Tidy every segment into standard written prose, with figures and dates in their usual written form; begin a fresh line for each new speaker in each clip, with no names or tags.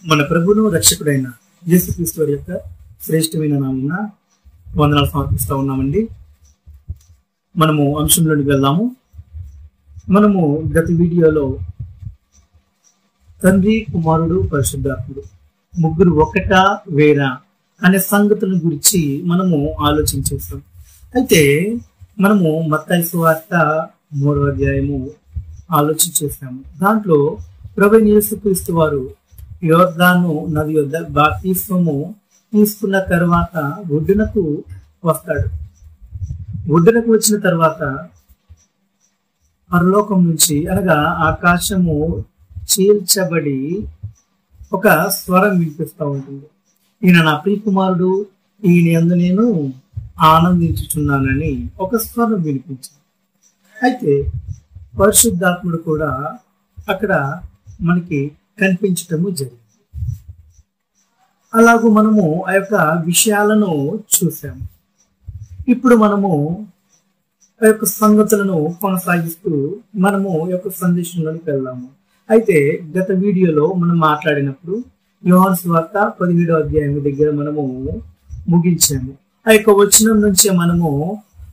మన ప్రభువును రక్షకుడైన యేసుక్రీస్తు వారి యొక్క శ్రేష్టమైన నామమున వందనాలు సమర్పిస్తూ ఉన్నామండి. మనము అంశంలోకి వెళ్దాము. మనము గత వీడియోలో తండ్రి, కుమారుడు, పరిశుద్ధాత్ముడు ముగ్గురు ఒకటా వేరా అనే సంగతుల గురించి మనము ఆలోచించేస్తాం. అయితే మనము మత్తయి సువార్త 3వ అధ్యాయము ఆలోచించేసాము. దాంట్లో ప్రభువైన యేసుక్రీస్తు వారు యోర్దాను నది యొద్ద బాప్తిస్మము తీసుకున్న తర్వాత ఒడ్డునకు వస్తాడు. ఒడ్డునకు వచ్చిన తర్వాత పరలోకం నుంచి అనగా ఆకాశము చీల్చబడి ఒక స్వరం వినిపిస్తూ ఉంటుంది. ఈయన నా ప్రియ కుమారుడు, ఈయన యందు నేను ఆనందించుచున్నానని ఒక స్వరం వినిపించింది. అయితే పరిశుద్ధాత్ముడు కూడా అక్కడ మనకి కనిపించటము జరిగింది. అలాగూ మనము ఆ యొక్క విషయాలను చూసాము. ఇప్పుడు మనము ఆ యొక్క సంగతులను కొనసాగిస్తూ మనము యొక్క సందేశంలోకి వెళ్దాము. అయితే గత వీడియోలో మనం మాట్లాడినప్పుడు యోహాను సువార్త 17వ అధ్యాయం దగ్గర మనము ముగించాము. ఆ యొక్క వచనం నుంచే మనము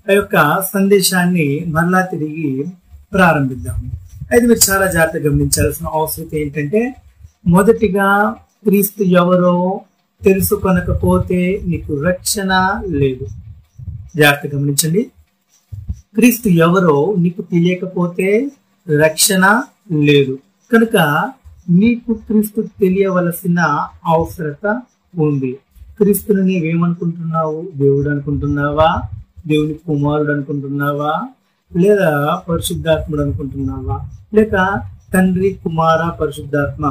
ఆ యొక్క సందేశాన్ని మరలా తిరిగి ప్రారంభిద్దాము. అయితే మీరు చాలా జాగ్రత్తగా గమనించాల్సిన అవసరం ఏంటంటే, మొదటిగా క్రీస్తు ఎవరో తెలుసుకొనకపోతే నీకు రక్షణ లేదు. జాగ్రత్తగా గమనించండి. క్రీస్తు ఎవరో నీకు తెలియకపోతే రక్షణ లేదు. కనుక నీకు క్రీస్తు తెలియవలసిన అవసరత ఉంది. క్రీస్తుని నీవేమనుకుంటున్నావు? దేవుడు అనుకుంటున్నావా? దేవుని కుమారుడు అనుకుంటున్నావా? లేదా పరిశుద్ధాత్ముడు అనుకుంటున్నావా? లేక తండ్రి, కుమార, పరిశుద్ధాత్మ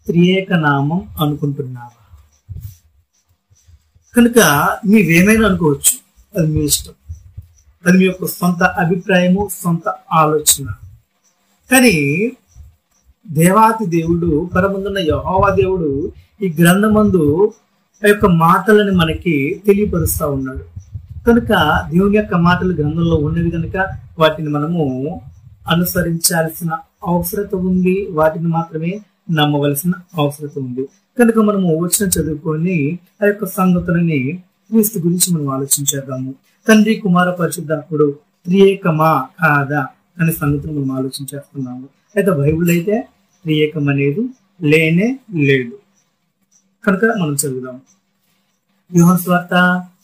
త్రియేక నామం అనుకుంటున్నావా? కనుక నీవేమైనా అనుకోవచ్చు, అది మీ ఇష్టం, అది మీ యొక్క సొంత అభిప్రాయము, సొంత ఆలోచన. కానీ దేవాతి దేవుడు, పరమందున్న యెహోవా దేవుడు ఈ గ్రంథమందు ఆ యొక్క మాటలను మనకి తెలియపరుస్తా ఉన్నాడు. కనుక దేవుని యొక్క మాటలు గ్రంథంలో ఉన్నవి కనుక వాటిని మనము అనుసరించాల్సిన అవసరత ఉంది. వాటిని మాత్రమే నమ్మవలసిన అవసరత ఉంది. కనుక మనము వచనం చదువుకొని ఆ యొక్క సంగతులని క్రీస్తు గురించి మనం ఆలోచించేద్దాము. తండ్రి, కుమార, పరిశుద్ధాత్ముడు త్రియేకమా కాదా అనే సంగతిని మనం ఆలోచించేస్తున్నాము. అయితే బైబిల్ అయితే త్రియేకం అనేది లేనే లేదు. కనుక మనం చదువుదాం. యోహాను సువార్త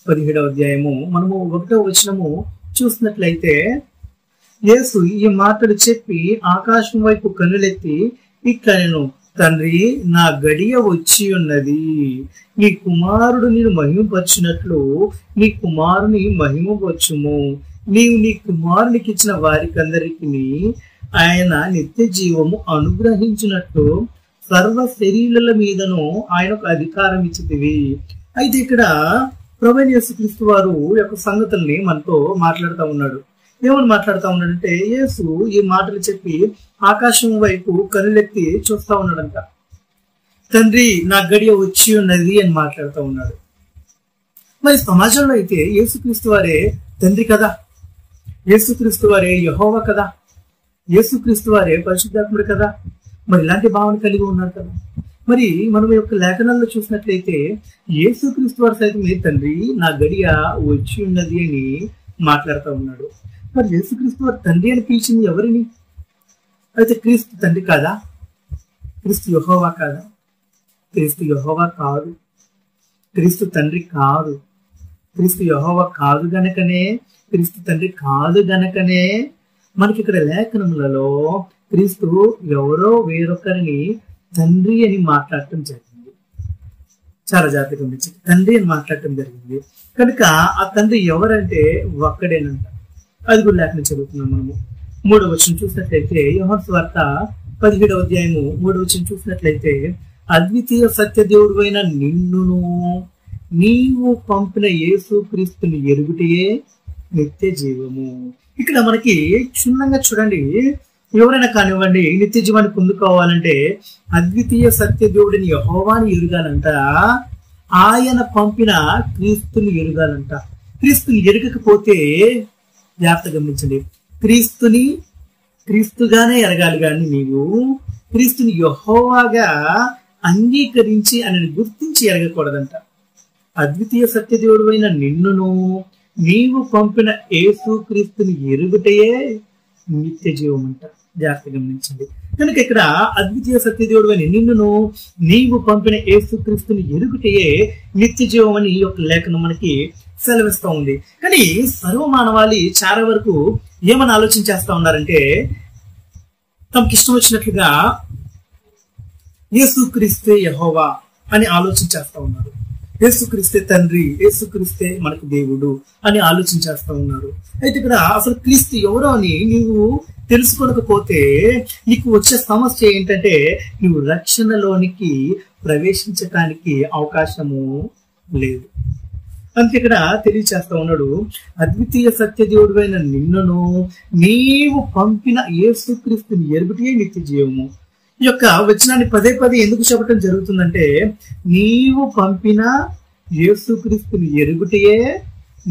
17వ అధ్యాయము మనము 1వ వచనము చూసినట్లయితే, యేసు ఈ మాటలు చెప్పి ఆకాశం వైపు కన్నులెత్తి ఇట్లనెను, తండ్రి, నా గడియ వచ్చి ఉన్నది. నీ కుమారుడు నేను మహిమపరచినట్లు నీ కుమారుని మహిమపరచుము. నీవు నీ కుమారునికి ఇచ్చిన వారికందరికి ఆయన నిత్య జీవము అనుగ్రహించినట్లు సర్వ శరీరుల మీదను ఆయనకు అధికారం ఇచ్చితివి. అయితే ఇక్కడ ప్రభువైన యేసుక్రీస్తు వారు యొక్క సంగతుల్ని మనతో మాట్లాడుతూ ఉన్నాడు. ఏమని మాట్లాడుతూ ఉన్నాడంటే, యేసు ఈ మాటలు చెప్పి ఆకాశం వైపు కనులెత్తి చూస్తా ఉన్నాడంట. తండ్రి, నా గడియ వచ్చి ఉన్నది అని మాట్లాడుతూ ఉన్నాడు. మరి సమాజంలో అయితే యేసుక్రీస్తు వారే తండ్రి కదా, యేసుక్రీస్తు వారే యెహోవా కదా, యేసుక్రీస్తు వారే పరిశుద్ధాత్ముడు కదా, మరి ఇలాంటి భావన కలిగి ఉన్నారు కదా. మరి మనం యొక్క లేఖనాల్లో చూసినట్లయితే యేసుక్రీస్తు వారు సైతం తండ్రి, నా గడియ వచ్చి ఉన్నది అని మాట్లాడుతూ ఉన్నాడు. మరి యేసుక్రీస్తు వారు తండ్రి అని పిలిచింది ఎవరిని? అయితే క్రీస్తు తండ్రి కాదా? క్రీస్తు యెహోవా కాదా? క్రీస్తు యెహోవా కాదు, క్రీస్తు తండ్రి కాదు. క్రీస్తు యెహోవా కాదు గనకనే, క్రీస్తు తండ్రి కాదు గనకనే మనకి ఇక్కడ లేఖనములలో క్రీస్తు ఎవరో వేరొకరిని తండ్రి అని మాట్లాడటం జరిగింది. చాలా జాగ్రత్తగా ఉంది. తండ్రి అని మాట్లాడటం జరిగింది. కనుక ఆ తండ్రి ఎవరంటే ఒక్కడేనంట. అది కూడా లేఖనం చదువుతున్నాం మనము. 3వ వచనం చూసినట్లయితే యోహాను సువార్త 17వ అధ్యాయము 3వ వచనం చూసినట్లయితే, అద్వితీయ సత్యదేవుడైన నిన్నును నీవు పంపిన యేసు క్రీస్తుని ఎరుగుటయే నిత్య జీవము. ఇక్కడ మనకి క్షుణ్ణంగా చూడండి, ఎవరైనా కానివ్వండి నిత్య జీవాన్ని పొందుకోవాలంటే అద్వితీయ సత్య దేవుడిని యెహోవాని ఎరుగాలంట, ఆయన పంపిన క్రీస్తుని ఎరుగాలంట. క్రీస్తుని ఎరగకపోతే, జాగ్రత్తగా గమనించండి, క్రీస్తుగానే ఎరగాలి కానీ నీవు క్రీస్తుని యెహోవాగా అంగీకరించి ఆయనని గుర్తించి ఎరగకూడదంట. అద్వితీయ సత్యదేవుడైన నిన్నును నీవు పంపిన యేసు క్రీస్తుని ఎరుగుటయే నిత్య జీవం అంట. జాగ్రత్తగా గమనించండి. కనుక ఇక్కడ అద్వితీయ సత్యదేవుడైన నిన్నును నీవు పంపిన యేసు క్రీస్తుని ఎరుగుటయే నిత్య జీవం అని ఈ యొక్క లేఖనం మనకి సెలవిస్తూ ఉంది. కానీ సర్వమానవాళి చాలా వరకు ఏమని ఆలోచన చేస్తా ఉన్నారంటే, తమకి ఇష్టం వచ్చినట్లుగా యేసుక్రీస్తే యెహోవా అని ఆలోచన చేస్తా ఉన్నారు. యేసుక్రీస్తే తండ్రి, యేసుక్రీస్తే మనకు దేవుడు అని ఆలోచన చేస్తా ఉన్నారు. అయితే ఇక్కడ అసలు క్రీస్తు ఎవరో అని నీవు తెలుసుకోకపోతే నీకు వచ్చే సమస్య ఏంటంటే, నువ్వు రక్షణలోనికి ప్రవేశించటానికి అవకాశము లేదు. అందుకే ఇక్కడ తెలియచేస్తా ఉన్నాడు, అద్వితీయ సత్యదేవుడైన నిన్నును నీవు పంపిన యేసుక్రీస్తుని ఎరుగుటే నిత్య జీవము. ఈ యొక్క వచనాన్ని పదే పదే ఎందుకు చెప్పడం జరుగుతుందంటే, నీవు పంపిన యేసుక్రీస్తుని ఎరుగుటయే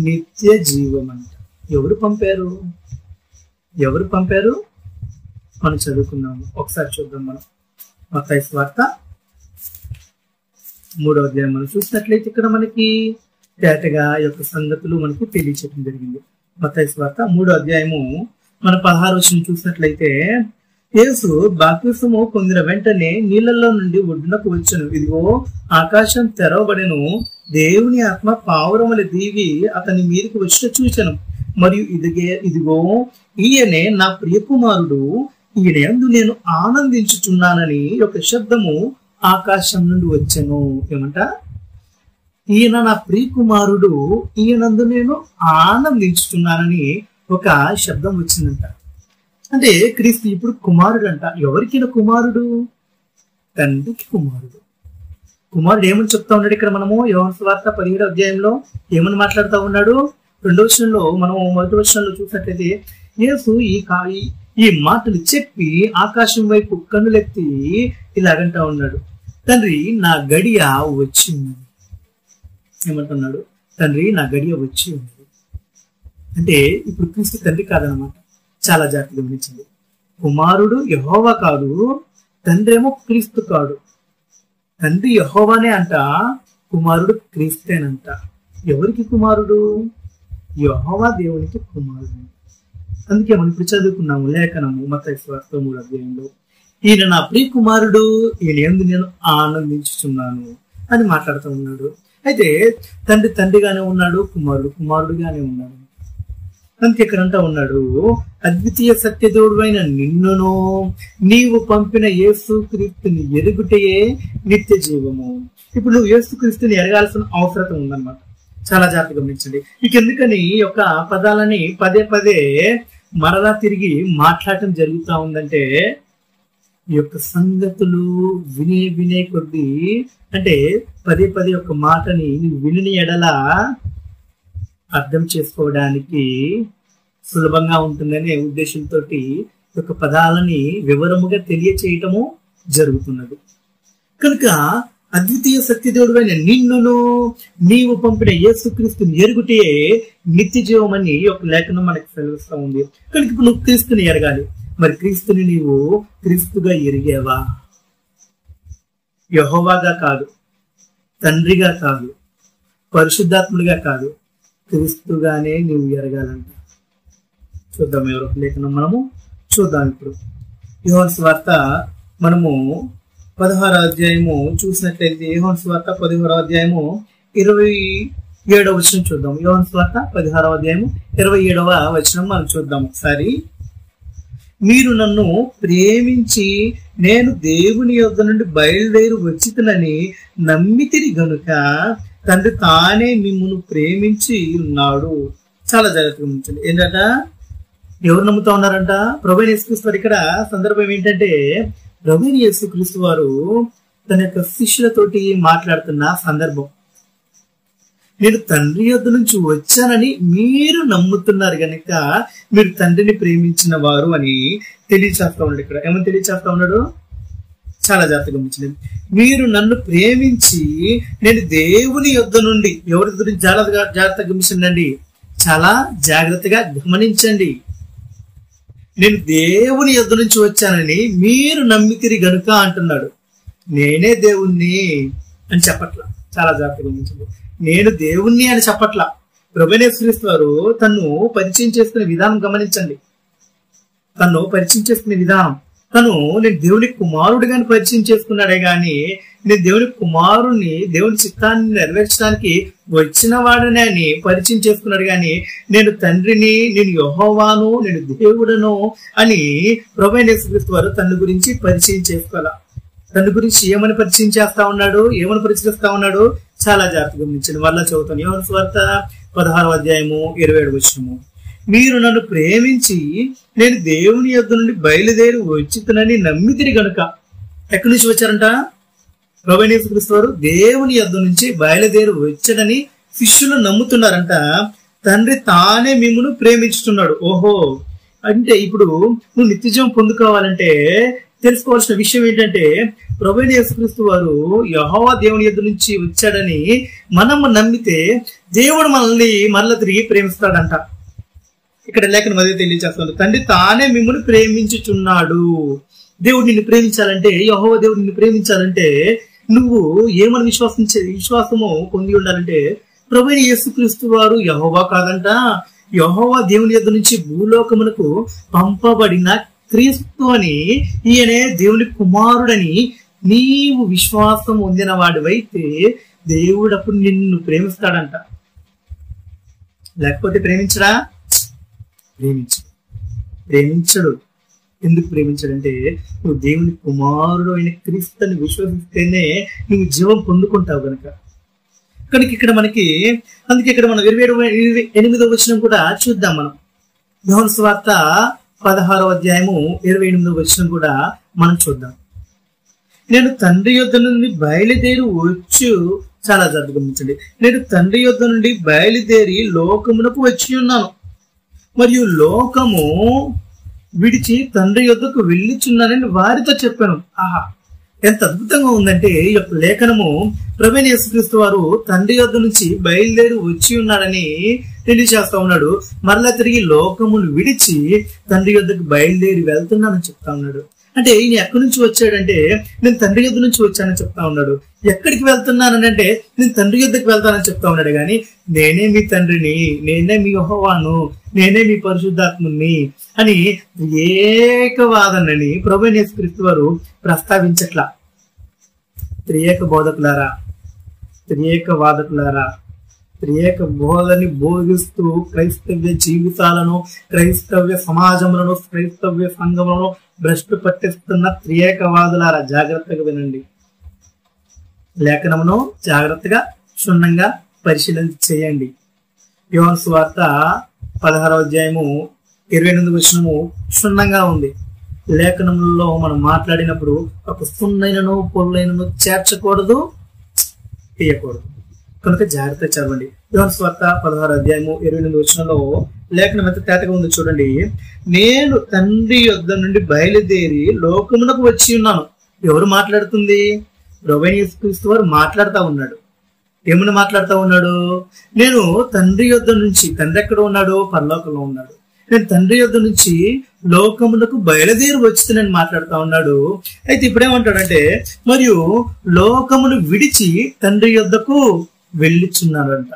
నిత్య జీవం అంట. ఎవరు పంపారు? ఎవరు పంపారు? మనం చదువుకున్నాము. ఒకసారి చూద్దాం. మనం మత్తయి సువార్త 3వ అధ్యాయం మనం చూసినట్లయితే ఇక్కడ మనకి తేటగా ఈ యొక్క సంగతులు మనకు తెలియచేయడం జరిగింది. మత్తయి సువార్త 3వ అధ్యాయము మన 16వ వచనం చూసినట్లయితే, యేసు బాప్తిసము పొందిన వెంటనే నీళ్లలో నుండి ఒడ్డునకు వచ్చెను. ఇదిగో ఆకాశం తెరవబడెను, దేవుని ఆత్మ పావురముల దిగి అతని మీదకి వచ్చి చూచెను. మరియు ఇదిగో ఈయనే నా ప్రియకుమారుడు, ఈయన యందు నేను ఆనందించుచున్నానని ఒక శబ్దము ఆకాశం నుండి వచ్చెను. ఏమంట? ఈయన నా ప్రియకుమారుడు, ఈయనందు నేను ఆనందించుచున్నానని ఒక శబ్దం వచ్చిందంట. అంటే క్రీస్తు ఇప్పుడు కుమారుడు అంట. ఎవరికైనా కుమారుడు? తండ్రికి కుమారుడు. కుమారుడు ఏమని చెప్తా ఉన్నాడు ఇక్కడ మనము యోహాను సువార్త 17వ అధ్యాయంలో ఏమని మాట్లాడుతూ ఉన్నాడు? 2వ వచనంలో మనం 1వ వచనంలో చూసినట్లయితే, యేసు ఈ మాటలు చెప్పి ఆకాశం వైపు కన్నులెత్తి ఇలాగంటా ఉన్నాడు, తండ్రి నా గడియ వచ్చి ఉన్నది. ఏమంటున్నాడు? తండ్రి నా గడియ వచ్చి ఉన్నది. అంటే ఇప్పుడు క్రీస్తు తండ్రి కాదనమాట. చాలా జాగ్రత్తగా గమనించండి. కుమారుడు యెహోవా కాదు, తండ్రి ఏమో క్రీస్తు కాడు. తండ్రి యెహోవానే అంట, కుమారుడు క్రీస్తేనంట. ఎవరికి కుమారుడు? యెహోవా దేవునికి కుమారుడు. అందుకే మనం ఇప్పుడు చదువుకున్నాము లేఖనము మత్తయి సువార్త 3వ అధ్యాయంలో, ఈయన నా ప్రియ కుమారుడు, ఈయన యందు నేను ఆనందించుచున్నాను అని మాట్లాడుతూ ఉన్నాడు. అయితే తండ్రి తండ్రిగానే ఉన్నాడు, కుమారుడు కుమారుడుగానే ఉన్నాడు. అందుకే ఇక్కడ అంటా ఉన్నాడు, అద్వితీయ సత్యదేవుడైన నిన్నును నీవు పంపిన యేసుక్రీస్తుని ఎరుగుటయే నిత్య జీవము. ఇప్పుడు నువ్వు యేసుక్రీస్తుని ఎరగాల్సిన అవసరం ఉందన్నమాట. చాలా జాగ్రత్తగా గమనించండి. మీకు ఎందుకని ఈ యొక్క పదాలని పదే పదే మరలా తిరిగి మాట్లాడటం జరుగుతూ ఉందంటే, ఈ యొక్క సంగతులు వినే కొద్దీ, అంటే పదే పదే ఒక మాటని విని ఎడల అర్థం చేసుకోవడానికి సులభంగా ఉంటుందనే ఉద్దేశంతో ఒక పదాలని వివరముగా తెలియచేయటము జరుగుతున్నది. కనుక అద్వితీయ సత్యదేవుడైన నిన్నును నీవు పంపిన యేసుక్రీస్తుని ఎరుగుటే నిత్య జీవం అని ఒక లేఖనం మనకి సెలవిస్తూ ఉంది. కనుక ఇప్పుడు నువ్వు క్రీస్తుని ఎరగాలి. మరి క్రీస్తుని నీవు క్రీస్తుగా ఎరిగేవా? యెహోవాగా కాదు, తండ్రిగా కాదు, పరిశుద్ధాత్ముడిగా కాదు, క్రీస్తుగానే నీవు ఎరగాలంట. చూద్దాం ఎవరో లేఖనం మనము చూద్దాం. ఇప్పుడు యోహాను సువార్త మనము 16వ అధ్యాయము చూసినట్లయితే, యోహాను సువార్త 16వ అధ్యాయము 27వ వచనం చూద్దాం. యోహాను సువార్త 16వ అధ్యాయము 27వ వచనం మనం చూద్దాం ఒకసారి. మీరు నన్ను ప్రేమించి నేను దేవుని యొద్ద నుండి బయలుదేరి వచ్చితనని నమ్మితిరి గనుక తండ్రి తానే మిమ్మును ప్రేమించి ఉన్నాడు. చాలా జాగ్రత్తగా ఉంచండి. ఏంటంట? ఎవరు నమ్ముతా ఉన్నారంట? ప్రభువైన యేసుక్రీస్తు వారు. ఇక్కడ సందర్భం ఏంటంటే, ప్రభువైన యేసుక్రీస్తు వారు తన యొక్క శిష్యులతోటి మాట్లాడుతున్న సందర్భం. నేను తండ్రి యొద్ద నుంచి వచ్చానని మీరు నమ్ముతున్నారు కనుక మీరు తండ్రిని ప్రేమించిన వారు అని తెలియచేస్తా ఉన్నాడు. ఇక్కడ ఏమని తెలియచేస్తా ఉన్నాడు? చాలా జాగ్రత్తగా గమనించండి. మీరు నన్ను ప్రేమించి నేను దేవుని యొద్ద నుండి, ఎవరి గురించి జాగ్రత్తగా గమనించండి, చాలా జాగ్రత్తగా గమనించండి. నేను దేవుని యొద్ద నుంచి వచ్చానని మీరు నమ్మితిరి గనుక అంటున్నాడు. నేనే దేవుణ్ణి అని చెప్పట్లా. చాలా జాగ్రత్తగా గమనించండి. నేను దేవుణ్ణి అని చెప్పట్లా. ప్రభువైన యేసుక్రీస్తు వారు తను పరిచయం చేసుకునే విధానం గమనించండి. తను పరిచయం చేసుకునే విధానం, తను నేను దేవుని కుమారుడిగాని పరిచయం చేసుకున్నాడే గాని నేను దేవుని కుమారుణ్ణి, దేవుని చిత్తాన్ని నెరవేర్చడానికి వచ్చిన వాడనే అని పరిచయం చేసుకున్నాడు గాని నేను తండ్రిని, నేను యెహోవాను, నేను దేవుడను అని ప్రభువైన యేసుక్రీస్తు వారు తన గురించి పరిచయం చేసుకోవాలా. తన గురించి ఏమని పరిచయం చేస్తా ఉన్నాడు, ఏమని పరిచయిస్తా ఉన్నాడు? చాలా జాగ్రత్తగా గమనించండి. మళ్ళా చదువుతాను. యోహాను సువార్త 16వ అధ్యాయము 27వ వచనము. మీరు నన్ను ప్రేమించి నేను దేవుని యొద్ద నుండి బయలుదేరి వచ్చినని నమ్మితిరి గనుక. ఎక్కడి నుంచి వచ్చారంట? ప్రభువైన యేసుక్రీస్తు వారు దేవుని యొద్ద నుంచి బయలుదేరి వచ్చాడని శిష్యులు నమ్ముతున్నారంట. తండ్రి తానే మిమ్మును ప్రేమించుతున్నాడు. ఓహో, అంటే ఇప్పుడు నువ్వు నిత్యజీవం పొందుకోవాలంటే తెలుసుకోవాల్సిన విషయం ఏంటంటే ప్రభువైన యేసుక్రీస్తు వారు యెహోవా దేవుని యొద్ద నుంచి వచ్చాడని మనము నమ్మితే దేవుడు మనల్ని మరల తిరిగి ప్రేమిస్తాడంట. ఇక్కడ లేఖనం అదే తెలియజేస్తాడు. తండ్రి తానే మిమ్మల్ని ప్రేమించుచున్నాడు. దేవుడు నిన్ను ప్రేమించాలంటే, యెహోవా దేవుడు నిన్ను ప్రేమించాలంటే నువ్వు ఏమని విశ్వాసము పొంది ఉండాలంటే ప్రభువైన యేసుక్రీస్తు వారు యెహోవా కాదంట, యెహోవా దేవుని యొద్ద నుంచి భూలోకమునకు పంపబడిన క్రీస్తు అని, ఈయనే దేవుని కుమారుడని నీవు విశ్వాసం పొందిన వాడివైతే దేవుడు అప్పుడు నిన్ను ప్రేమిస్తాడంట. లేకపోతే ప్రేమించడా? ప్రేమించడు. ఎందుకు ప్రేమించడంటే నువ్వు దేవుని కుమారుడు అయిన క్రీస్తుని విశ్వసిస్తేనే నువ్వు జీవం పొందుకుంటావు కనుక. ఇక్కడ మనకి అందుకే ఇక్కడ మనం 28వ వచనం కూడా చూద్దాం. మనం యోహాను సువార్త 16వ అధ్యాయము 28వ వచనం కూడా మనం చూద్దాం. నేను తండ్రి యొద్ద నుండి బయలుదేరి వచ్చు. చాలా జాగ్రత్తగా గమనించండి. నేను తండ్రి యొద్ద నుండి బయలుదేరి లోకమునకు వచ్చి ఉన్నాను, మరియు లోకము విడిచి తండ్రి యొద్దకు వెళ్ళిచున్నానని వారితో చెప్పాను. ఆహా, ఎంత అద్భుతంగా ఉందంటే ఈ యొక్క లేఖనము. ప్రభువైన యేసుక్రీస్తు వారు తండ్రి యొద్ద నుంచి బయలుదేరి వచ్చి ఉన్నాడని తెలియజేస్తా ఉన్నాడు. మరలా తిరిగి లోకమును విడిచి తండ్రి యొద్దకు బయలుదేరి వెళ్తున్నానని చెప్తా ఉన్నాడు. అంటే ఈయన ఎక్కడి నుంచి వచ్చాడంటే నేను తండ్రి యొద్ద నుంచి వచ్చానని చెప్తా ఉన్నాడు. ఎక్కడికి వెళ్తున్నానని అంటే నేను తండ్రి యొద్దకు వెళ్తానని చెప్తా ఉన్నాడు. కానీ నేనే మీ తండ్రిని, నేనే మీ యెహోవాను, నేనే మీ పరిశుద్ధాత్ముని అని ఏకవాదనని ప్రభువైన యేసుక్రీస్తు వారు ప్రస్తావించట్లా. త్రియేక వాదకులారా, త్రియేక బోధని బోధిస్తూ క్రైస్తవ్య జీవితాలను, క్రైస్తవ్య సమాజములను, క్రైస్తవ్య సంఘములను భ్రష్టు పట్టిస్తున్న త్రియేకవాదులారా జాగ్రత్తగా వినండి. లేఖనమును జాగ్రత్తగా క్షుణ్ణంగా పరిశీలన చేయండి. యోహాను సువార్త 16వ అధ్యాయము 28వ వచనము క్షుణ్ణంగా ఉంది. లేఖనంలో మనం మాట్లాడినప్పుడు ఒక సున్నైనను పొల్లైనను చేర్చకూడదు, తీయకూడదు. కనుక జాగ్రత్త చదవండి. యోహాను సువార్త 16వ అధ్యాయము 28వ వచనంలో లేఖనం ఎంత తేటగా ఉందో చూడండి. నేను తండ్రి యొద్ద నుండి బయలుదేరి లోకమునకు వచ్చి ఉన్నాను. ఎవరు మాట్లాడుతుంది? ప్రభువైన యేసుక్రీస్తు వారు మాట్లాడుతూ ఉన్నాడు. ఏమని మాట్లాడుతూ ఉన్నాడు? నేను తండ్రి యొద్ద నుంచి, తండ్రి ఎక్కడ ఉన్నాడు? పరలోకంలో ఉన్నాడు. నేను తండ్రి యొద్ద నుంచి లోకమునకు బయలుదేరి వచ్చిందని మాట్లాడుతూ ఉన్నాడు. అయితే ఇప్పుడేమంటాడంటే మరియు లోకమును విడిచి తండ్రి యొద్దకు వెళ్ళుచున్నాడంట.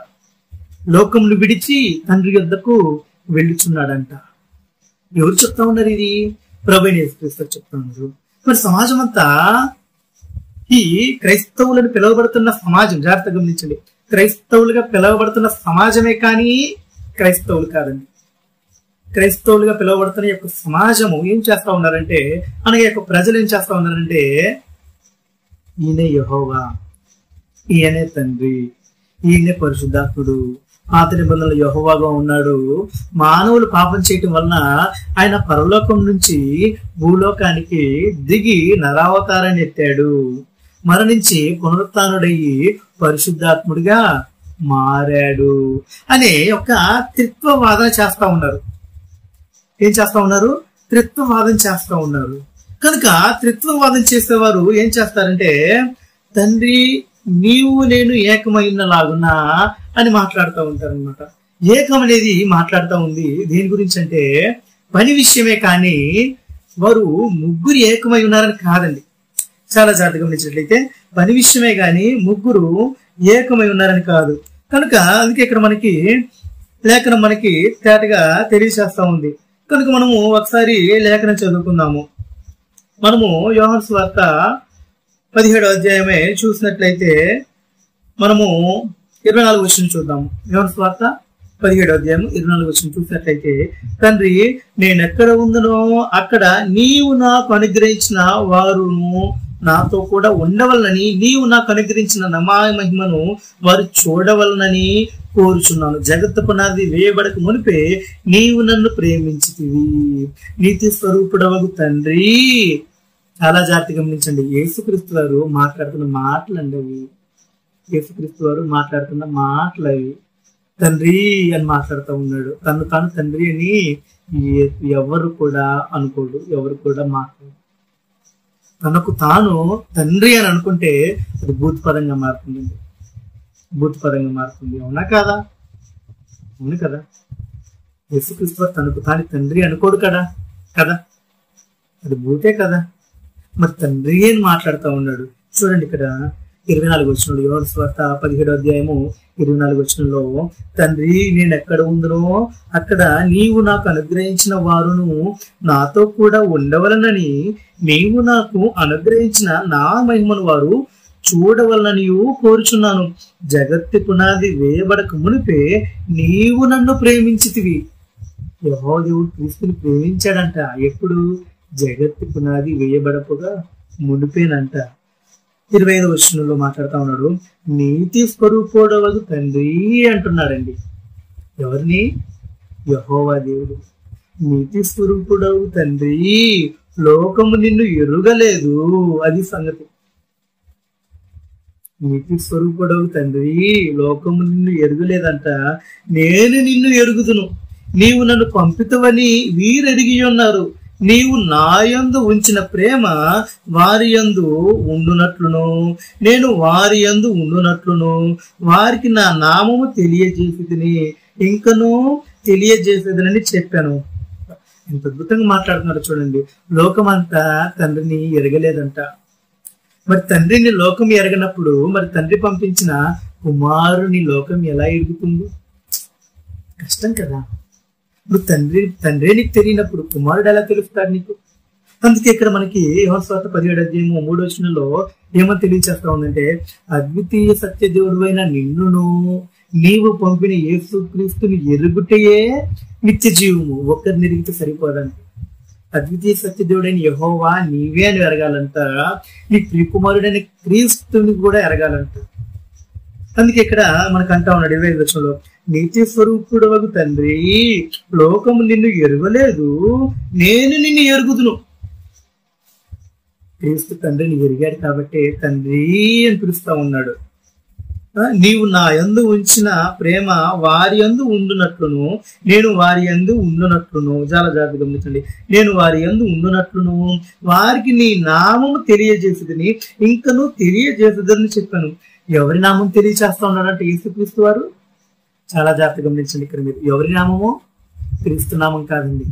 లోకమును విడిచి తండ్రి యొద్దకు వెళ్ళుచున్నాడంట. ఎవరు చెప్తా ఉన్నారు? ఇది ప్రభువైన యేసుక్రీస్తు చెప్తా ఉన్నారు. మరి సమాజం అంతా ఈ క్రైస్తవులను పిలువబడుతున్న సమాజం, జాగ్రత్తగా గమనించండి, క్రైస్తవులుగా పిలువబడుతున్న సమాజమే కానీ క్రైస్తవులు కాదండి. క్రైస్తవులుగా పిలువబడుతున్న యొక్క సమాజము ఏం చేస్తా ఉన్నారంటే, అనగా యొక్క ప్రజలు ఏం చేస్తా ఉన్నారంటే ఈయనే యెహోవా, ఈయనే తండ్రి, ఈయనే పరిశుద్ధాత్ముడు, పాత నిబంధనలు యెహోవాగా ఉన్నాడు. మానవులు పాపం చేయటం వలన ఆయన పరలోకం నుంచి భూలోకానికి దిగి నరావతారాన్ని ఎత్తాడు, మరణించి పునరుత్థానుడయ్యి పరిశుద్ధాత్ముడిగా మారాడు అనే ఒక త్రిత్వవాదన చేస్తా ఉన్నారు. ఏం చేస్తా ఉన్నారు? త్రిత్వవాదం చేస్తా ఉన్నారు. కనుక త్రిత్వవాదం చేసేవారు ఏం చేస్తారంటే తండ్రి నీవు నేను ఏకమైనలాగున్నా అని మాట్లాడుతూ ఉంటారు అనమాట. ఏకం అనేది మాట్లాడుతూ ఉంది దేని గురించి అంటే పని విషయమే కానీ వారు ముగ్గురు ఏకమై ఉన్నారని కాదండి. చాలా జాగ్రత్తగా గమనించినట్లయితే పని విషయమే కానీ ముగ్గురు ఏకమై ఉన్నారని కాదు. కనుక అందుకే ఇక్కడ మనకి లేఖనం మనకి తేటగా తెలియజేస్తా ఉంది. కనుక మనము ఒకసారి లేఖనం చదువుకుందాము. మనము యోహాను సువార్త 17వ అధ్యాయమే చూసినట్లయితే మనము 24వ వచనం చూద్దాము. యోహాను సువార్త 17వ అధ్యాయం 24వ వచనం చూసినట్లయితే, తండ్రి నేనెక్కడ ఉందనో అక్కడ నీవు నాకు అనుగ్రహించిన వారును నాతో కూడా ఉండవలనని, నీవు నాకు అనుగ్రహించిన నమా మహిమను వారు చూడవలనని కోరుచున్నాను. జగత్తు పునాది వేయబడక మునిపే నీవు నన్ను ప్రేమించితివి. నీతి స్వరూపుడవగు తండ్రి. చాలా జాగ్రత్తగా గమనించండి. యేసుక్రీస్తు వారు మాట్లాడుతున్న మాటలు అండి అవి. యేసుక్రీస్తు వారు మాట్లాడుతున్న మాటలు అవి. తండ్రి అని మాట్లాడుతూ ఉన్నాడు. తను తాను తండ్రి అని ఎవరు కూడా అనుకోడు, ఎవరు కూడా మాట్లాడు. తనకు తాను తండ్రి అని అనుకుంటే అది భూతపదంగా మారుతుందండి. భూతపదంగా మారుతుంది. అవునా కాదా? అవును కదా. యేసుక్రీస్తు తనకు తాను తండ్రి అనుకోడు కదా కదా అది భూతే కదా. మరి తండ్రి అని మాట్లాడుతూ ఉన్నాడు. చూడండి ఇక్కడ 24వ వచనంలో, యోహాను సువార్త 17వ అధ్యాయము 24వ వచనంలో, తండ్రి నేను ఎక్కడ ఉందనో అక్కడ నీవు నాకు అనుగ్రహించిన వారును నాతో కూడా ఉండవలనని, నీవు నాకు అనుగ్రహించిన నా మహిమను వారు చూడవలనని కోరుచున్నాను. జగత్తు పునాది వేయబడక మునిపే నీవు నన్ను ప్రేమించితివి. యెహోవా దేవుడు క్రీస్తుని ప్రేమించాడంట. ఎప్పుడు? జగత్తు పునాది వేయబడపుగా మునిపేనంట. 25వ వచనంలో మాట్లాడుతా ఉన్నాడు, నీతి స్వరూపుడవగు తండ్రి అంటున్నాడండి. ఎవరిని? యెహోవా దేవుడు. నీతి స్వరూపుడవు తండ్రి, లోకము నిన్ను ఎరుగలేదు. అది సంగతి. నీతి స్వరూపుడవు తండ్రి, లోకము నిన్ను ఎరుగలేదంట. నేను నిన్ను ఎరుగుదును. నీవు నన్ను పంపితవని వీరెరిగి ఉన్నారు. నీవు నా యందు ఉంచిన ప్రేమ వారి యందు ఉండునట్లును, నేను వారి యందు ఉండునట్లును వారికి నా నామము తెలియజేసేదని, ఇంకను తెలియజేసేదనని చెప్పాను. ఎంత అద్భుతంగా మాట్లాడుతున్నారు చూడండి. లోకమంతా తండ్రిని ఎరగలేదంట. మరి తండ్రిని లోకం ఎరగనప్పుడు మరి తండ్రి పంపించిన కుమారుని లోకం ఎలా ఎరుగుతుంది? కష్టం కదా. నువ్వు తండ్రి నీకు తెలియనప్పుడు కుమారుడు ఎలా తెలుస్తాడు నీకు? అందుకే ఇక్కడ మనకి యోహాను సువార్త 17వ అధ్యాయము 3వ వచనంలో ఏమని తెలియచేస్తా ఉందంటే, అద్వితీయ సత్యదేవుడు అయిన నిన్నును నీవు పంపిన యేసుక్రీస్తుని ఎరుగుటయే నిత్య జీవము. ఒక్కరిని ఎరిగితే సరిపోదండి. అద్వితీయ సత్యదేవుడైన యెహోవా నీవే అని ఎరగాలంట. నీ ప్రియకుమారుడైన క్రీస్తుని కూడా ఎరగాలంట. అందుకే ఇక్కడ మనకు అంటా ఉన్నాడు 25వ వచనంలో, నీతి స్వరూపుడవగు తండ్రి, లోకము నిన్ను ఎరుగలేదు, నేను నిన్ను ఎరుగుదును. క్రీస్తు తండ్రిని ఎరిగాడు కాబట్టి తండ్రి అని పిలుస్తా ఉన్నాడు. నీవు నా యందు ఉంచిన ప్రేమ వారి యందు ఉండునట్లును, నేను వారి యందు ఉండునట్లును. చాలా జాగ్రత్తగా గమనించండి. నేను వారి యందు ఉండునట్లును వారికి నీ నామము తెలియజేసేదని, ఇంకను తెలియజేసేదని చెప్పాను. ఎవరి నామం తెలియచేస్తా ఉన్నాడంటే యేసుక్రీస్తు వారు. చాలా జాగ్రత్తగా గమనించండి. ఇక్కడ మీరు ఎవరి నామము? క్రీస్తు నామం కాదండి.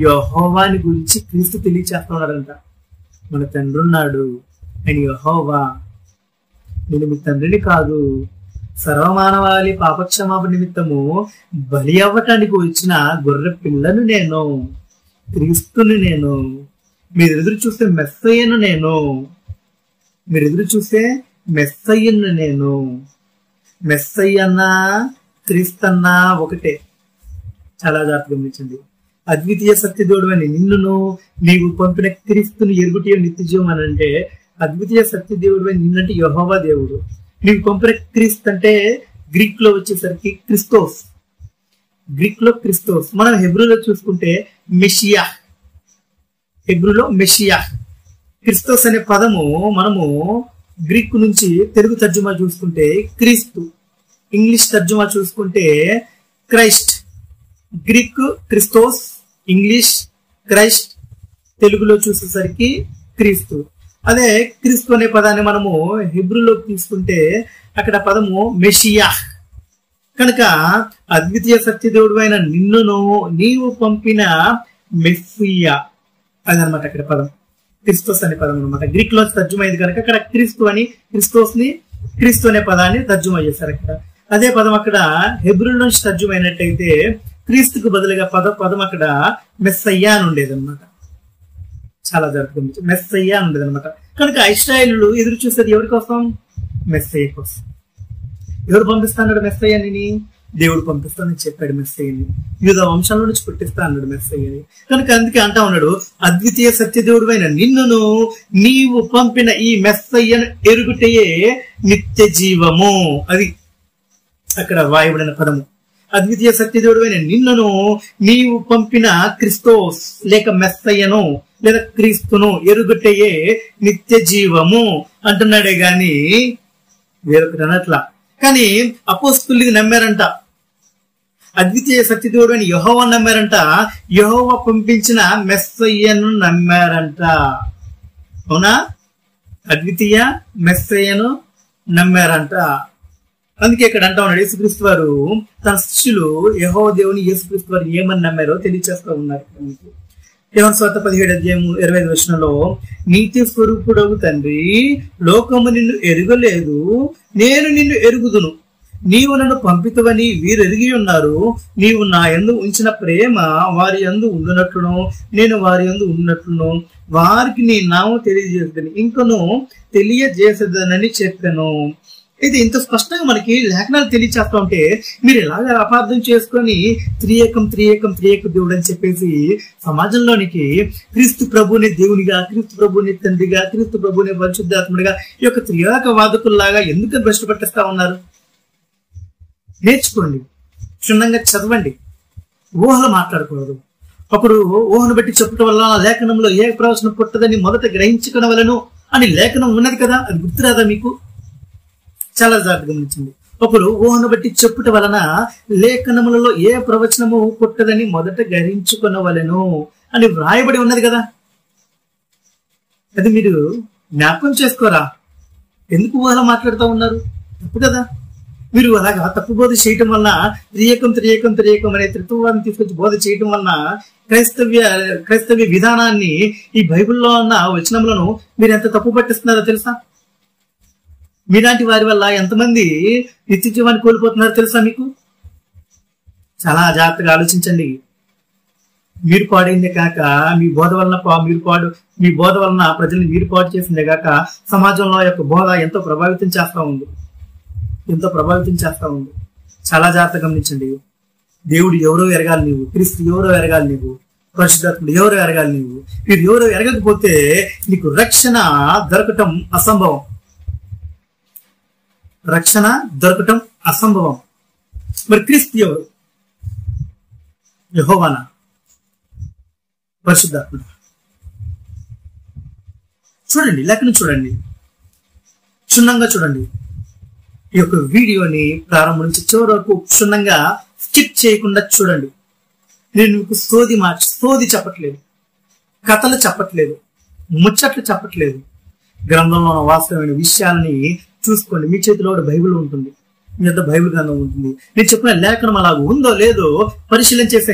యెహోవాని గురించి క్రీస్తు తెలియచేస్తా ఉన్నాడంట. మన తండ్రి ఉన్నాడు, ఆయన యెహోవా. నేను మీ తండ్రిని కాదు, సర్వమానవాళి పాపక్షమాపణ నిమిత్తము బలి అవ్వటానికి వచ్చిన గొర్రె పిల్లను నేను, క్రీస్తుని నేను. మీరు ఎదురు చూస్తే మెస్సయ్యను నేను. మీరు ఎదురు చూస్తే మెస్సయ్యను నేను. మెస్సయ్యన్నా క్రీస్తన్నా ఒకటే. చాలా జాగ్రత్తగా గమనించండి. అద్వితీయ సత్యదేవుడు అని నిన్నును నీవు పంపిన క్రీస్తుని ఎరుగుటే నిత్య జీవం అని అంటే, అద్వితీయ సత్యదేవుడు అని నిన్నంటే యెహోవా దేవుడు. నీవు పంపిన క్రీస్తు అంటే గ్రీక్ లో వచ్చేసరికి క్రిస్తోస్. గ్రీక్ లో క్రిస్తోస్. మనం హెబ్రూలో చూసుకుంటే మెషియా. హెబ్రూలో మెషియా. క్రిస్తోస్ అనే పదము మనము గ్రీక్ నుంచి తెలుగు తర్జుమా చూసుకుంటే క్రీస్తు, ఇంగ్లీష్ తర్జుమా చూసుకుంటే క్రైస్ట్. గ్రీక్ క్రిస్తోస్, ఇంగ్లీష్ క్రైస్ట్, తెలుగులో చూసేసరికి క్రీస్తు. అదే క్రీస్తు అనే పదాన్ని మనము హెబ్రూలో తీసుకుంటే అక్కడ పదము మెషియా. కనుక అద్వితీయ సత్యదేవుడు అయిన నిన్నును నీవు పంపిన మెస్సియా అదనమాట అక్కడ పదం. క్రిస్తోస్ అనే పదం అనమాట. గ్రీక్ లో తర్జుమైంది కనుక అక్కడ క్రీస్తు అని క్రీస్తు అనే పదాన్ని తర్జుమా చేశారు అక్కడ. అదే పదం అక్కడ హెబ్రూ నుంచి తర్జుమైనట్టయితే క్రీస్తుకు బదులుగా పదం అక్కడ మెస్సయ్యా అని ఉండేది అనమాట. చాలా జరుగుతుంది, మెస్సయ్యా అని ఉండేది అనమాట. కనుక ఇశ్రాయేలులు ఎదురు చూసేది ఎవరి కోసం? మెస్సయ్య కోసం. ఎవరు పంపిస్తాడు మెస్సయ్యని? దేవుడు పంపిస్తానని చెప్పాడు మెస్సయ్యని. యూదా వంశంలో నుంచి పుట్టిస్తా అన్నాడు మెస్సయ్యని. కనుక అందుకే అంటా ఉన్నాడు, అద్వితీయ సత్యదేవుడువైన నిన్నును నీవు పంపిన ఈ మెస్సయ్యను ఎరుగుటయే నిత్య జీవము. అది అక్కడ వాయబడిన పదము. అద్వితీయ సత్యదేవుడువైన నిన్నును నీవు పంపిన క్రిస్తోస్ లేక మెస్సయ్యను లేదా క్రీస్తును ఎరుగుటయే నిత్య జీవము అంటున్నాడే గాని వేరొకటి అనట్లా. కానీ అపోస్తలులు నమ్మారంట, అద్వితీయ సత్యదేవుడు అని యెహోవా నమ్మారంట, యెహోవా పంపించిన మెస్సయ్యను నమ్మారంట. అవునా? అద్వితీయ మెస్సయ్యను నమ్మారంట. అందుకే ఇక్కడ అంటా ఉన్నాడు, యేసుక్రీస్తు వారు తన శిష్యులు యెహోవా దేవుని యేసుక్రీస్తు వారు ఏమని నమ్మారో తెలియచేస్తూ ఉన్నారు. యోహాను సువార్త 17:25 నీతి స్వరూపుడవు తండ్రి, లోకము నిన్ను ఎరుగలేదు, నేను నిన్ను ఎరుగుదును. నీవు నన్ను పంపితవని వీరు ఎరిగి ఉన్నారు. నీవు నా యందు ఉంచిన ప్రేమ వారి యందు ఉండునట్లును నేను వారి యందు ఉన్నట్లును వారికి నీ నామం తెలియజేసేదని ఇంకను తెలియజేసేదనని చెప్పాను. ఇది ఇంత స్పష్టంగా మనకి లేఖనాలు తెలియచేస్తా ఉంటే మీరు ఎలాగ అపార్థం చేసుకొని త్రియేకం దేవుడు అని చెప్పేసి సమాజంలోనికి క్రీస్తు ప్రభుని దేవునిగా, క్రీస్తు ప్రభుని తండ్రిగా, క్రీస్తు ప్రభుని పరిశుద్ధాత్ముడిగా ఈ యొక్క త్రియేక వాదకుల్లాగా ఎందుకు భ్రష్టు పట్టిస్తా ఉన్నారు? నేర్చుకోండి, క్షుణ్ణంగా చదవండి, ఊహలు మాట్లాడకూడదు. ఒకడు ఊహను బట్టి చెప్పటం వల్ల లేఖనంలో ఏ ప్రవచనం పుట్టదని మొదట గ్రహించుకునవలను అని లేఖనం ఉన్నది కదా, అది గుర్తురాదా మీకు? చాలా జాగ్రత్తగా గమనించండి. ఒకడు ఊహను బట్టి చెప్పుట వలన లేఖనములలో ఏ ప్రవచనము పుట్టదని మొదట గ్రహించుకునవలెను అని వ్రాయబడి ఉన్నది కదా. అది మీరు జ్ఞాపకం చేసుకోరా? ఎందుకు ఊహలు మాట్లాడుతూ ఉన్నారు? తప్పు కదా. మీరు అలాగా తప్పు బోధ చేయటం వలన త్రియేకం అనే త్రిత్వాన్ని తీసుకొచ్చి బోధ చేయటం వలన క్రైస్తవ్య విధానాన్ని, ఈ బైబిల్లో ఉన్న వచనములను మీరు ఎంత తప్పు పట్టిస్తున్నారో తెలుసా? మీలాంటి వారి వల్ల ఎంతమంది నిత్య జీవాన్ని కోల్పోతున్నారో తెలుసా మీకు? చాలా జాగ్రత్తగా ఆలోచించండి. మీరు పాడైందే కాక మీ బోధ వలన ప్రజల్ని మీరు పాడు చేసిందే కాక సమాజంలో యొక్క బోధ ఎంతో ప్రభావితం చేస్తా ఉంది. చాలా జాగ్రత్తగా గమనించండి. దేవుడు ఎవరో ఎరగాలి నీవు, క్రీస్తు ఎవరో ఎరగాలి నీవు, పరిశుద్ధాత్ముడు ఎవరో ఎరగాలి నీవు. మీరు ఎవరో ఎరగకపోతే నీకు రక్షణ దొరకటం అసంభవం. మరి క్రీస్తు ఎవరు? యెహోవానా, పరిశుద్ధాత్ముడు? చూడండి, లేఖను చూడండి, క్షుణ్ణంగా చూడండి. ఈ యొక్క వీడియోని ప్రారంభం నుంచి చివరి వరకు క్షుణ్ణంగా స్కిప్ చేయకుండా చూడండి. నేను మీకు సోది చెప్పట్లేదు, కథలు చెప్పట్లేదు, ముచ్చట్లు చెప్పట్లేదు. గ్రంథంలో ఉన్న వాస్తవమైన విషయాలని చూసుకోండి. మీ చేతిలో బైబిల్ ఉంటుంది, మీ వద్ద బైబిల్ గ్రంథం ఉంటుంది. నేను చెప్పిన లేఖనం అలాగ ఉందో లేదో పరిశీలించేసి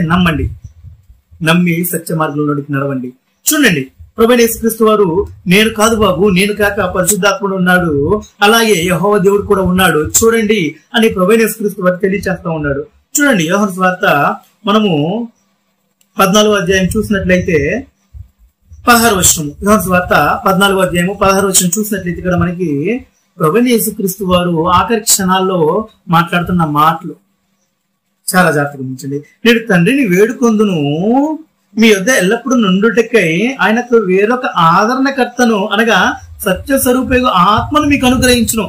నమ్మి సత్య మార్గంలోనికి నడవండి. చూడండి, ప్రభువైన యేసుక్రీస్తు వారు నేను కాదు బాబు, నేను కాక పరిశుద్ధాత్ముడు ఉన్నాడు, అలాగే యెహోవా దేవుడు కూడా ఉన్నాడు చూడండి అని ప్రభువైన యేసుక్రీస్తు వారు తెలియచేస్తా ఉన్నాడు. చూడండి, యోహాను సువార్త మనము 14వ అధ్యాయం చూసినట్లయితే 16వ వచనం, యోహాను సువార్త 14వ అధ్యాయము 16వ వచనం చూసినట్లయితే ఇక్కడ మనకి ప్రభువైన యేసుక్రీస్తు వారు ఆఖరి క్షణాల్లో మాట్లాడుతున్న మాటలు చాలా జాగ్రత్తగా గమనించండి. నేను తండ్రిని వేడుకొందును, మీ వద్ద ఎల్లప్పుడూ నుండుటకై ఆయనకు వేరొక ఆదరణకర్తను అనగా సత్య స్వరూపేగు ఆత్మను మీకు అనుగ్రహించును.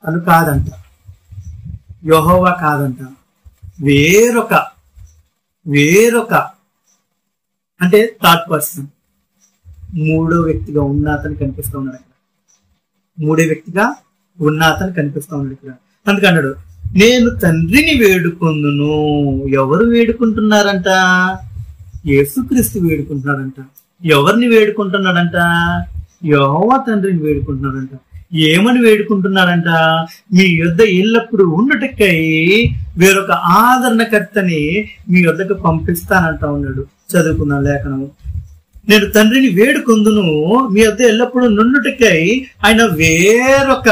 అది కాదంట, యెహోవా కాదంట, వేరొక అంటే థర్డ్ పర్సన్, మూడో వ్యక్తిగా ఉన్న అతను కనిపిస్తూ ఉన్నాడు. ఇక్కడ అందుకన్నాడు, నేను తండ్రిని వేడుకొందును. ఎవరు వేడుకుంటున్నారంట? యేసుక్రీస్తు వేడుకుంటున్నాడంట. ఎవరిని వేడుకుంటున్నాడంట? యెహోవా తండ్రిని వేడుకుంటున్నాడంట. ఏమని వేడుకుంటున్నాడంట? మీ యొద్ద ఎల్లప్పుడు ఉండుటకై వేరొక ఆదరణకర్తని మీ యొద్దకు పంపిస్తానంటా ఉన్నాడు. చదువుకున్న లేఖనము. నేను తండ్రిని వేడుకొందును, మీ యొద్ద ఎల్లప్పుడు నుండుటకై ఆయన వేరొక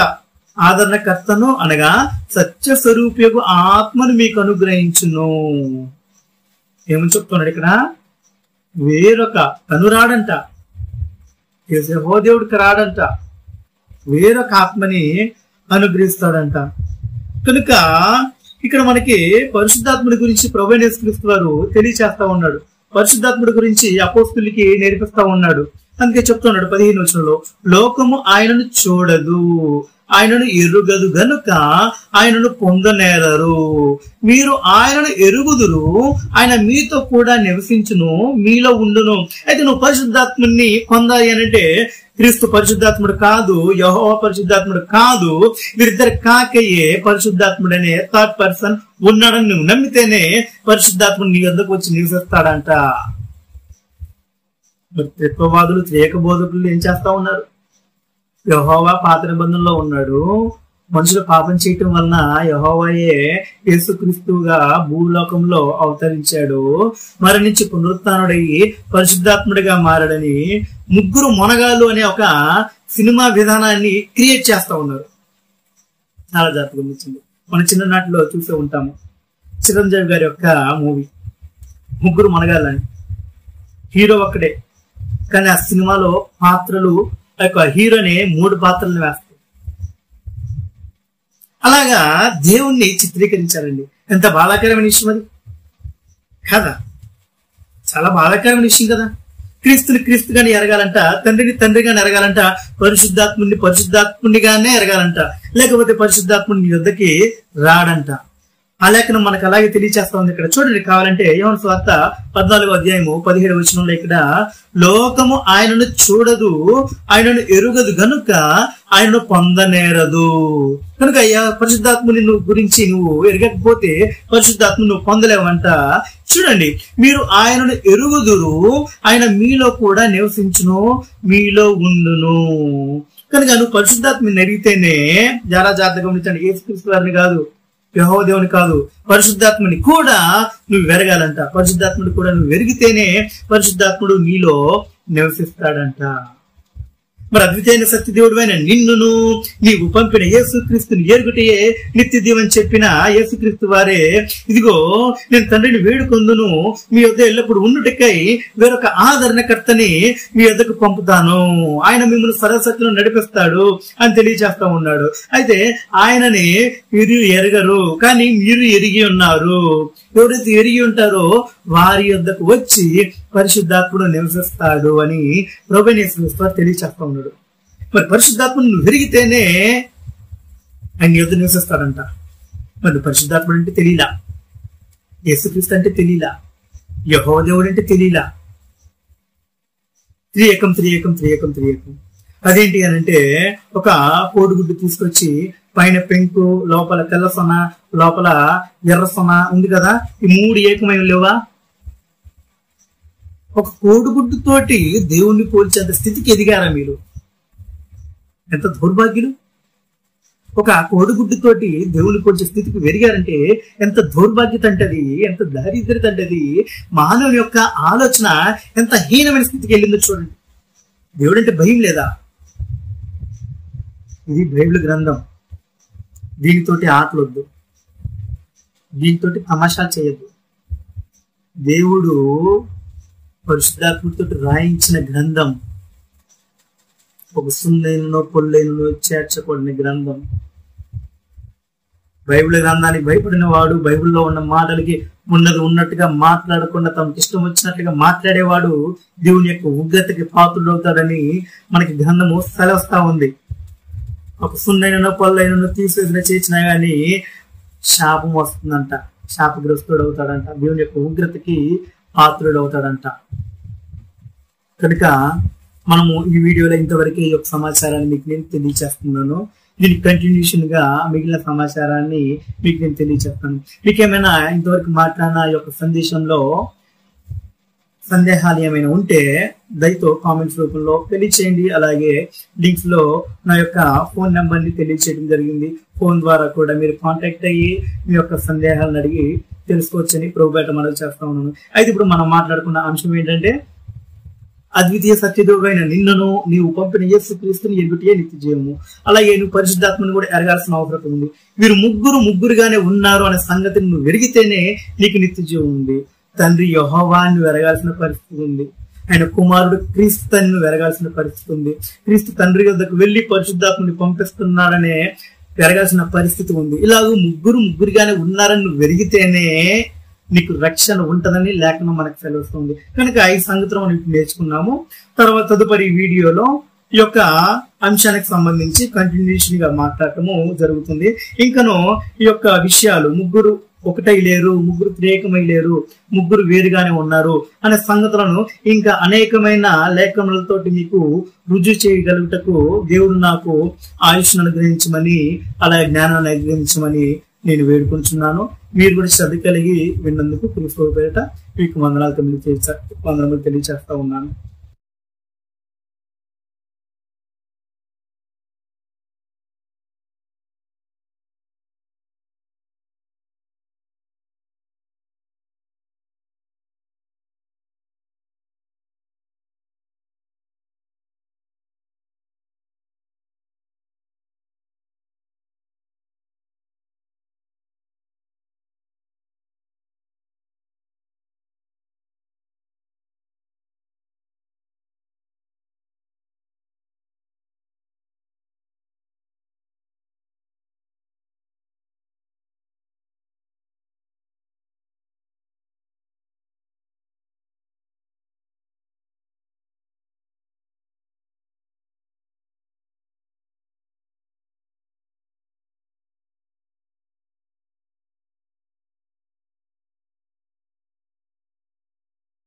ఆదరణకర్తను అనగా సత్య స్వరూపకు ఆత్మను మీకు అనుగ్రహించును. ఏమని చెప్తున్నాడు ఇక్కడ? వేరొక కనురాడంట, యెహోవా దేవుడికి రాడంట, వేరొక ఆత్మని అనుగ్రహిస్తాడంట. కనుక ఇక్కడ మనకి పరిశుద్ధాత్ముడి గురించి ప్రభువైన యేసుక్రీస్తు వారు తెలియచేస్తా ఉన్నాడు. పరిశుద్ధాత్ముడి గురించి అపోస్తులకి నేర్పిస్తా ఉన్నాడు. అందుకే చెప్తున్నాడు 15వ వచనంలో, లోకము ఆయనను చూడదు, ఆయనను ఎరుగదు గనుక ఆయనను పొందనేరరు. మీరు ఆయనను ఎరుగుదురు, ఆయన మీతో కూడా నివసించును, మీలో ఉండును. అయితే నువ్వు పరిశుద్ధాత్ముడిని పొందాలి అంటే క్రీస్తు పరిశుద్ధాత్ముడు కాదు, యెహోవా పరిశుద్ధాత్ముడు కాదు, వీరిద్దరు కాకయే పరిశుద్ధాత్ముడు అనే థర్డ్ పర్సన్ ఉన్నాడని నువ్వు నమ్మితేనే పరిశుద్ధాత్ముడు నీ వద్దకు వచ్చి నివసిస్తాడంట. మరి త్రిత్వవాదులు, త్రియేక బోధకులు ఏం చేస్తా ఉన్నారు? యెహోవా పాత నిబంధనలో ఉన్నాడు, మనుషులు పాపం చేయటం వలన యెహోవాయే యేసుక్రీస్తుగా భూలోకంలో అవతరించాడు, మరణించి పునరుత్థానుడై పరిశుద్ధాత్ముడిగా మారాడని ముగ్గురు మొనగాళ్ళు అనే ఒక సినిమా విధానాన్ని క్రియేట్ చేస్తా ఉన్నారు. చాలా జాగ్రత్తగా గమనించండి. మన చిన్ననాటిలో చూసే ఉంటాము చిరంజీవి గారి యొక్క మూవీ ముగ్గురు మొనగాళ్ళని. హీరో ఒక్కడే, కానీ ఆ సినిమాలో పాత్రలు హీరోని 3 పాత్రలను వేస్తాయి. అలాగా దేవుణ్ణి చిత్రీకరించారండి. ఎంత బాధాకరమైన విషయం అది కదా? చాలా బాధాకరమైన విషయం కదా. క్రీస్తుని క్రీస్తుగానే ఎరగాలంట, తండ్రిని తండ్రిగానే ఎరగాలంట, పరిశుద్ధాత్ముడిని పరిశుద్ధాత్ముడిగానే ఎరగాలంట, లేకపోతే పరిశుద్ధాత్ముడి యొద్దకి రాడంట. ఆ లేఖనం మనకు అలాగే తెలియచేస్తా ఉంది. ఇక్కడ చూడండి, కావాలంటే యోహాను సువార్త 14వ అధ్యాయము 17వ వచనంలో ఇక్కడ, లోకము ఆయనను చూడదు, ఆయనను ఎరుగదు గనుక ఆయనను పొందనేరదు. కనుక అయ్యా పరిశుద్ధాత్ముని గురించి నువ్వు ఎరగకపోతే పరిశుద్ధాత్మను నువ్వు పొందలేవంట. చూడండి, మీరు ఆయనను ఎరుగుదురు, ఆయన మీలో కూడా నివసించును, మీలో ఉండును. కనుక నువ్వు పరిశుద్ధాత్మని ఎరిగితేనే, చాలా జాగ్రత్తగా గమనించండి, యేసుక్రీస్తు వారిని కాదు, యెహోవా దేవుని కాదు, పరిశుద్ధాత్ముని కూడా నువ్వు వెరగాలంట. పరిశుద్ధాత్ముడు కూడా నువ్వు వెరిగితేనే పరిశుద్ధాత్ముడు నీలో నివసిస్తాడంట. మరి అద్వితీయ సత్యదేవుడు అయిన నిన్నును నీవు పంపిన యేసుక్రీస్తుని ఎరుగుటయే నిత్య దీవెని చెప్పిన యేసుక్రీస్తు వారే, ఇదిగో నేను తండ్రిని వేడుకొందును, మీ యొద్ద ఎల్లప్పుడు ఉండుటకై వేరొక ఆదరణకర్తని మీ యొద్దకు పంపుతాను, ఆయన మిమ్మల్ని సరసత్తును నడిపిస్తాడు అని తెలియజేస్తా ఉన్నాడు. అయితే ఆయనని మీరు ఎరగరు, కానీ మీరు ఎరిగి ఉన్నారు. ఎవరైతే ఎరిగి ఉంటారో వారి యొద్దకు వచ్చి పరిశుద్ధాత్ముడు నివసిస్తాడు అని ప్రభువైన యేసుక్రీస్తు వారు తెలియజేస్తా ఉన్నాడు. మరి పరిశుద్ధాత్ముడు నువ్వు ఎరిగితేనే ఆయన యొద్ద నివసిస్తాడంట. మరి పరిశుద్ధాత్ముడు అంటే తెలియలా, యేసుక్రీస్తు అంటే తెలియలా, యెహోవా దేవుడు అంటే తెలియలా. త్రియేకం త్రియేకం త్రియేకం త్రియేకం. అదేంటి అని అంటే, ఒక కోడిగుడ్డు తీసుకొచ్చి పైన పెంకు, లోపల తెల్ల సొన, లోపల ఎర్ర సొన ఉంది కదా, ఈ 3 ఏకమైన లేవా? ఒక కోడిగుడ్డు తోటి దేవుణ్ణి పోల్చేంత స్థితికి ఎదిగారా మీరు? ఎంత దౌర్భాగ్యులు! ఒక కోడిగుడ్డు తోటి దేవుని పోల్చే స్థితికి పెరిగారంటే ఎంత దౌర్భాగ్యత అంటది, ఎంత దారిద్రత అంటది. మానవుని యొక్క ఆలోచన ఎంత హీనమైన స్థితికి వెళ్ళిందో చూడండి. దేవుడు అంటే భయం లేదా? ఇది బైబిల్ గ్రంథం, దీనితోటి ఆటలొద్దు, దీనితోటి తమాషా చేయొద్దు. దేవుడు పరిశుద్ధాత్మతో రాయించిన గ్రంథం, ఒక సున్నైనలో పొల్లైనలో చేర్చకూడని గ్రంథం. బైబిల్ గ్రంథానికి భయపడిన వాడు, బైబిల్లో ఉన్న మాటలకి ఉన్నది ఉన్నట్టుగా మాట్లాడకుండా తమకు ఇష్టం వచ్చినట్లుగా మాట్లాడేవాడు దేవుని యొక్క ఉగ్రతకి పాత్రుడవుతాడని మనకి గ్రంథము సెలవుస్తా ఉంది. ఒక సున్నైనను పొల్లైనను తీసివేసిన చేసినా గాని శాపం వస్తుందంట, శాపగ్రస్తుడు అవుతాడంట, దేవుని యొక్క ఉగ్రతకి పాత్రుడు అవుతాడంట. కనుక మనము ఈ వీడియోలో ఇంతవరకు ఈ యొక్క సమాచారాన్ని మీకు నేను తెలియచేస్తున్నాను. దీనికి కంటిన్యూషన్ గా మిగిలిన సమాచారాన్ని మీకు నేను తెలియచేస్తాను. మీకేమైనా ఇంతవరకు మాట్లాడిన ఈ యొక్క సందేశంలో సందేహాలు ఏమైనా ఉంటే దయతో కామెంట్స్ రూపంలో తెలియచేయండి. అలాగే లింక్స్ లో నా యొక్క ఫోన్ నెంబర్ ని తెలియచేయడం జరిగింది. ఫోన్ ద్వారా కూడా మీరు కాంటాక్ట్ అయ్యి మీ యొక్క సందేహాలను అడిగి తెలుసుకోవచ్చని ప్రభుపేట మనవి చేస్తా ఉన్నాను. అయితే ఇప్పుడు మనం మాట్లాడుకున్న అంశం ఏంటంటే అద్వితీయ సత్యదేవుడైన నిన్నును నీవు పంపిన యేసుక్రీస్తుని ఎరుగుటే నిత్య జీవము, అలాగే నువ్వు పరిశుద్ధాత్మను కూడా ఎరగాల్సిన అవసరం ఉంది. వీరు ముగ్గురుగానే ఉన్నారు అనే సంగతిని నువ్వు ఎరిగితేనే నీకు నిత్య జీవం ఉంది. తండ్రి యెహోవా నువ్వు ఎరగాల్సిన పరిస్థితి ఉంది. ఆయన కుమారుడు క్రీస్తు నువ్వు ఎరగాల్సిన పరిస్థితి ఉంది. క్రీస్తు తండ్రి వద్దకు వెళ్లి పరిశుద్ధాత్మని పంపిస్తున్నాడనే ఎరగాల్సిన పరిస్థితి ఉంది. ఇలాగ ముగ్గురుగానే ఉన్నారని నువ్వు ఎరిగితేనే నీకు రక్షణ ఉంటదని లేఖనం మనకు సెలవుస్తుంది. కనుక ఈ సంగతులు మనం ఇప్పుడు నేర్చుకున్నాము. తర్వాత తదుపరి వీడియోలో ఈ యొక్క అంశానికి సంబంధించి కంటిన్యూషన్ గా మాట్లాడటము జరుగుతుంది. ఇంకను ఈ యొక్క విషయాలు ముగ్గురు ఒకటై లేరు, ముగ్గురు త్రేకమై లేరు, ముగ్గురు వేరుగానే ఉన్నారు అనే సంగతులను ఇంకా అనేకమైన లేఖనలతోటి మీకు రుజువు చేయగలుగుటకు దేవుడు నాకు ఆయుష్ను అనుగ్రహించమని, అలాగే జ్ఞానాన్ని అనుగ్రహించమని నేను వేడుకుంటున్నాను. మీరు కూడా శ్రద్ధ కలిగి విన్నందుకు క్రీస్తు పేరిట మీకు వందనాలు తెలియచేస్తా ఉన్నాను.